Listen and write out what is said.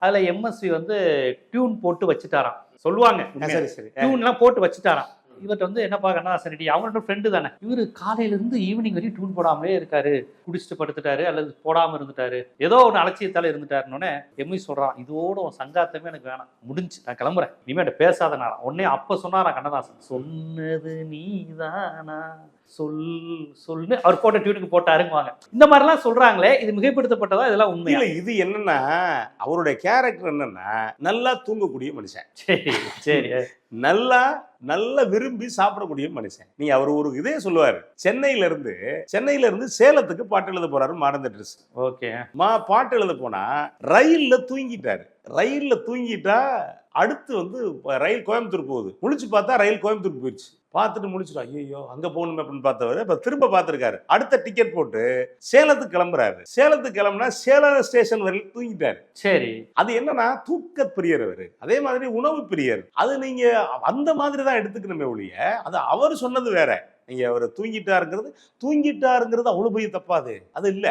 அதுல எம்எஸ்வி வந்து டியூன் போட்டு வச்சுட்டாராம் சொல்லுவாங்க. சரி சரி. டியூன்லாம் போட்டு வச்சுட்டாராம். இவர்கிட்ட வந்து என்னப்பா கண்ணதாசன் ரெடி, அவங்களோட ஃப்ரெண்டு தானே, இவரு காலையில இருந்து ஈவினிங் வரையும் டியூன் போடாமலே இருக்காரு, குடிச்சிட்டு படுத்துட்டாரு அல்லது போடாம இருந்துட்டாரு, ஏதோ ஒன்று அலட்சியத்தால இருந்துட்டாருன்னு எம்இ சொல்றான். இதோட உன் சங்காத்தமே எனக்கு வேணாம், முடிஞ்சு நான் கிளம்புறேன், இனிமே என்கிட்ட பேசாத நாளாம். உடனே அப்ப சொன்னாராம் கண்ணதாசன், சொன்னது நீதானா சொல் சொல்னு அவர் போட்ட டியூனுக்கு போட்டாருங்குவாங்க. இந்த மாதிரிலாம் சொல்றாங்களே, இது மிகைப்படுத்தப்பட்டதா இதெல்லாம் உண்மை? இல்ல இது என்னன்னா அவருடைய கேரக்டர் என்னன்னா நல்லா தூங்கக்கூடிய மனுஷன். சரி சரி. நல்லா நல்லா விரும்பி சாப்பிடக்கூடிய மனுஷன். நீ அவர் ஒரு இதே சொல்லுவாரு, சென்னையில இருந்து சேலத்துக்கு பாட்டு எழுத போறாரு மாடர்ன் ட்ரெஸ். ஓகே. பாட்டு எழுத போனா ரயில்ல தூங்கிட்டாரு. ரயில்ல தூங்கிட்டா அடுத்து வந்து ரயில் கோயம்புத்தூர் போகுது. முழிச்சு பார்த்தா ரயில் கோயம்புத்தூர் போயிடுச்சு. பார்த்துட்டு முடிச்சுட்டு ஐயோ அங்க போகணுமே அப்படின்னு பார்த்தவர் இப்ப திரும்ப பார்த்திருக்காரு. அடுத்த டிக்கெட் போட்டு சேலத்துக்கு கிளம்புறாரு. சேலத்துக்கு கிளம்புனா சேலம் ஸ்டேஷன் வரையில் தூங்கிட்டாரு. சரி. அது என்னன்னா தூக்க பிரியர் அவரு. அதே மாதிரி உணவு பிரியர். அது நீங்க அந்த மாதிரி தான் எடுத்துக்கணுமே ஒழிய, அது அவர் சொன்னது வேற. நீங்க அவர் தூங்கிட்டாருங்கிறது அவ்வளவு பெரிய தப்பாது அது இல்ல.